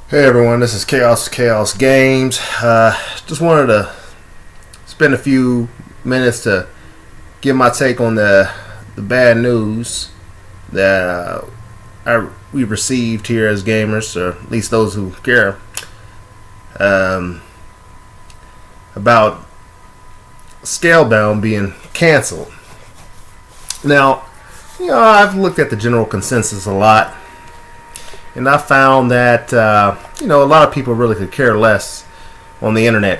Hey everyone, this is Kaous Games. Just wanted to spend a few minutes to give my take on the bad news that we received here as gamers, or at least those who care, about Scalebound being canceled. Now, I've looked at the general consensus a lot. And I found that, a lot of people really could care less on the internet.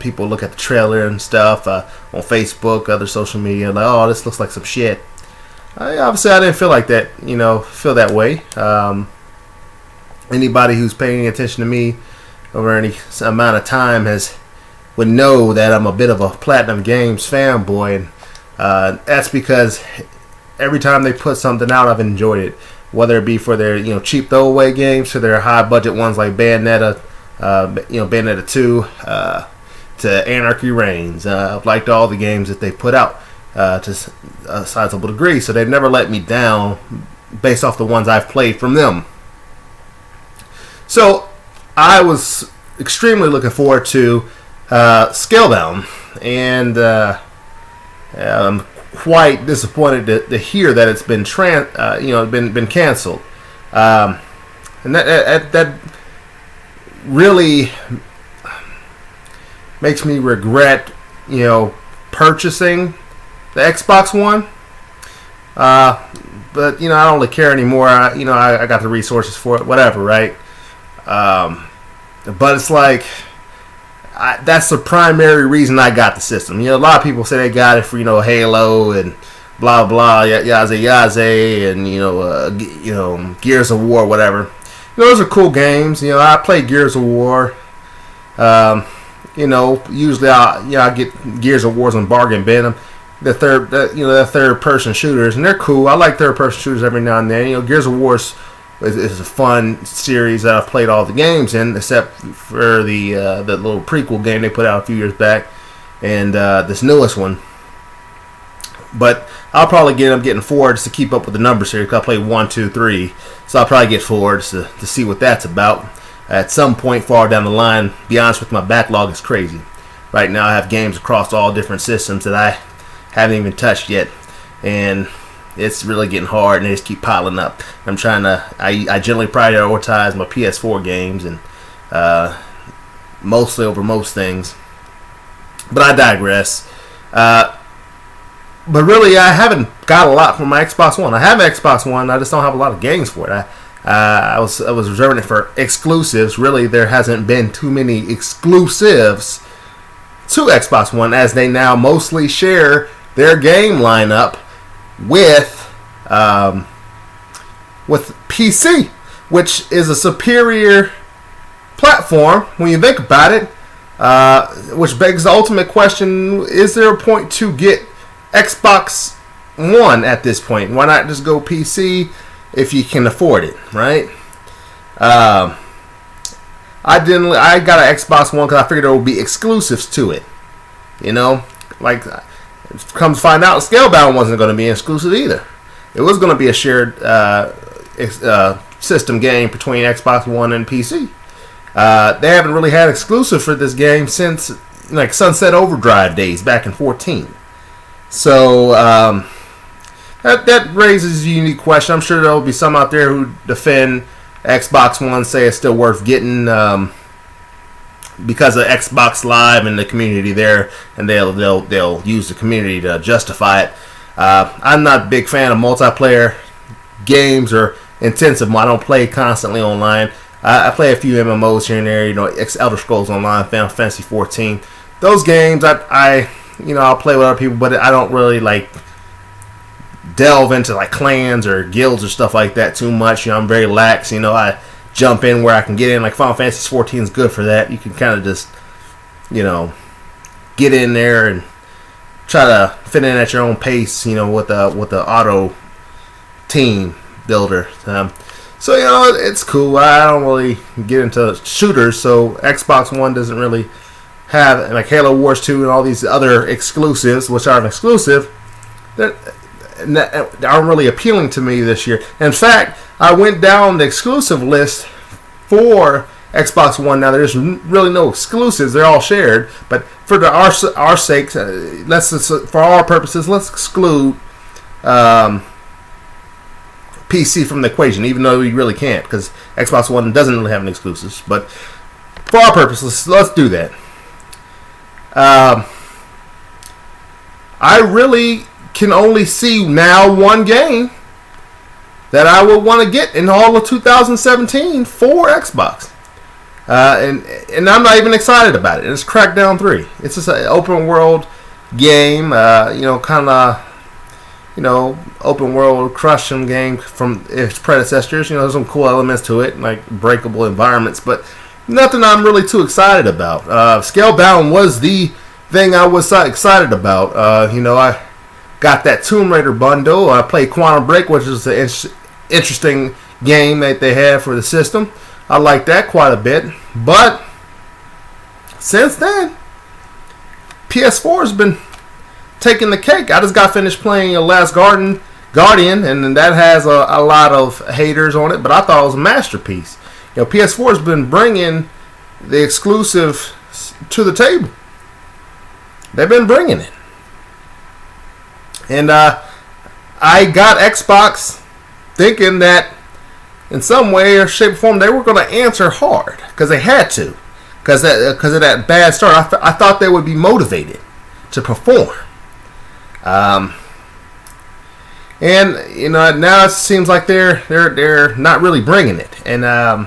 People look at the trailer and stuff on Facebook, other social media, like, oh, this looks like some shit. Obviously, I didn't feel like that, feel that way. Anybody who's paying attention to me over any amount of time would know that I'm a bit of a Platinum Games fanboy. And that's because every time they put something out, I've enjoyed it. Whether it be for their cheap throwaway games to their high budget ones like Bayonetta, Bayonetta 2, to Anarchy Reigns. I've liked all the games that they put out to a sizable degree, so they've never let me down based off the ones I've played from them. So I was extremely looking forward to Scalebound, and I'm quite disappointed to hear that it's been been canceled, and that really makes me regret purchasing the Xbox One. But I don't really care anymore. I got the resources for it, whatever, right? But it's like, that's the primary reason I got the system. A lot of people say they got it for Halo and blah blah yaze and Gears of War, whatever. Those are cool games. I play Gears of War. Usually I get Gears of Wars on bargain bin. The third person shooters, and they're cool. I like third person shooters every now and then. Gears of War is a fun series that I've played all the games in, except for the little prequel game they put out a few years back, and this newest one. But I'll probably end up getting 4 just to keep up with the numbers here, because I played 1, 2, 3, so I'll probably get 4 just to see what that's about. At some point far down the line, to be honest with you, my backlog is crazy. Right now I have games across all different systems that I haven't even touched yet, and it's really getting hard, and they just keep piling up. I'm trying to. I generally prioritize my PS4 games, and mostly over most things. But I digress. But really, I haven't got a lot from my Xbox One. I have an Xbox One. I just don't have a lot of games for it. I was reserving it for exclusives. Really, there hasn't been too many exclusives to Xbox One, as they now mostly share their game lineup with PC, which is a superior platform when you think about it. Which begs the ultimate question: is there a point to get Xbox One at this point? Why not just go PC if you can afford it, right? I got an Xbox One because I figured there would be exclusives to it. Like, come to find out, Scalebound wasn't going to be exclusive either. It was going to be a shared system game between Xbox One and PC. They haven't really had exclusive for this game since like Sunset Overdrive days back in 2014. So that raises a unique question. I'm sure there will be some out there who defend Xbox One, say it's still worth getting because of Xbox Live and the community there, and they'll use the community to justify it. I'm not a big fan of multiplayer games or intensive. I don't play constantly online. I play a few MMOs here and there, Elder Scrolls Online, Final Fantasy 14. Those games, I'll play with other people, but I don't really like delve into like clans or guilds or stuff like that too much. I'm very lax. I jump in where I can get in. Like Final Fantasy 14 is good for that. You can kind of just, get in there and try to fit in at your own pace. With the auto team builder. So it's cool. I don't really get into shooters, so Xbox One doesn't really have like Halo Wars 2 and all these other exclusives, which aren't exclusive. That aren't really appealing to me this year. In fact, I went down the exclusive list for Xbox One. Now, there's really no exclusives; they're all shared. But for our sakes, for our purposes, let's exclude PC from the equation, even though you really can't, because Xbox One doesn't really have any exclusives. But for our purposes, let's do that. I really can only see now one game that I would want to get in all of 2017 for Xbox. And I'm not even excited about it. It's Crackdown 3. It's just an open world game, kind of, open world crushing game from its predecessors. There's some cool elements to it, like breakable environments, but nothing I'm really too excited about. Scalebound was the thing I was excited about. I got that Tomb Raider bundle. I played Quantum Break, which is an interesting game that they have for the system. I like that quite a bit. But since then, PS4 has been taking the cake. I just got finished playing Last Guardian, and that has a lot of haters on it, but I thought it was a masterpiece. PS4 has been bringing the exclusive to the table. They've been bringing it. And I got Xbox thinking that in some way or shape or form they were going to answer hard, because they had to, because of that bad start. I thought they would be motivated to perform. And now it seems like they're not really bringing it. And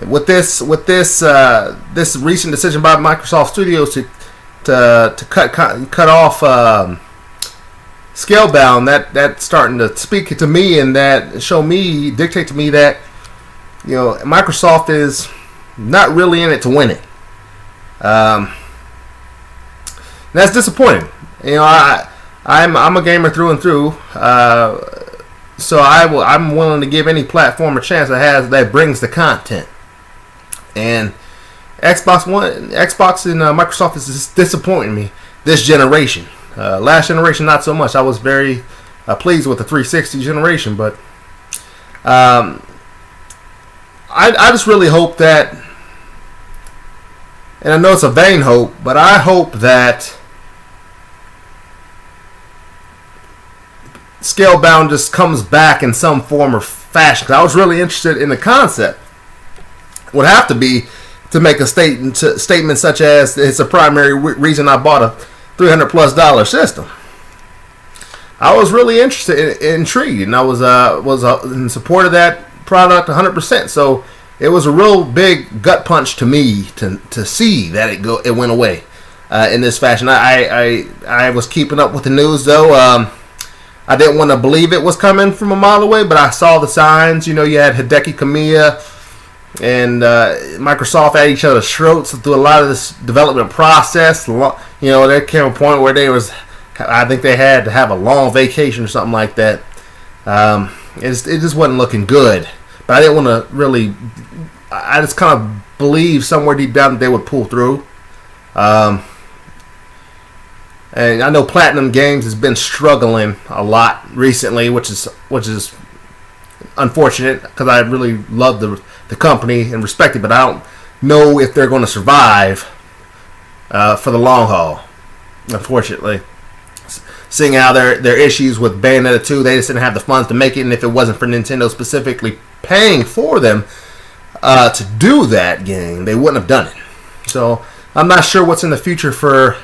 with this recent decision by Microsoft Studios to cut off Scalebound, that's starting to speak to me, and dictate to me that Microsoft is not really in it to win it. That's disappointing. I'm a gamer through and through, so I'm willing to give any platform a chance that brings the content. And Xbox and Microsoft is just disappointing me this generation. Last generation, not so much. I was very pleased with the 360 generation, but I just really hope that, and I know it's a vain hope, but I hope that Scalebound just comes back in some form or fashion. 'Cause I was really interested in the concept. Would have to be to make a statement such as it's a primary reason I bought a $300+ system. I was really intrigued, and I was in support of that product 100%. So it was a real big gut punch to me to see that it went away in this fashion. I was keeping up with the news though. I didn't want to believe it was coming from a mile away, but I saw the signs. You had Hideki Kamiya and Microsoft at each other's throats through a lot of this development process. There came a point where I think they had to have a long vacation or something like that. It just wasn't looking good. But I didn't want to really. I just kind of believed somewhere deep down that they would pull through. And I know Platinum Games has been struggling a lot recently, which is unfortunate, because I really love the company and respect it, but I don't know if they're going to survive for the long haul. Unfortunately, seeing how their issues with Bayonetta 2, they just didn't have the funds to make it, and if it wasn't for Nintendo specifically paying for them to do that game, they wouldn't have done it. So I'm not sure what's in the future for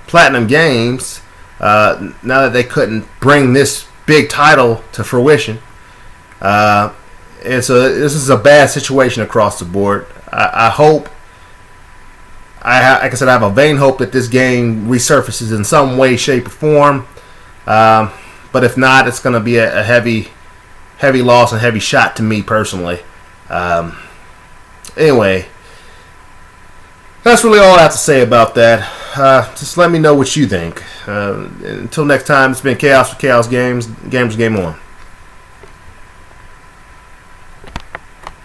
Platinum Games now that they couldn't bring this big title to fruition. And so this is a bad situation across the board. I hope, like I said, I have a vain hope that this game resurfaces in some way, shape, or form. But if not, it's going to be a heavy loss and heavy shot to me personally. Anyway, that's really all I have to say about that. Just let me know what you think. Until next time, it's been Kaous for Kaous Games. Gamers Game On.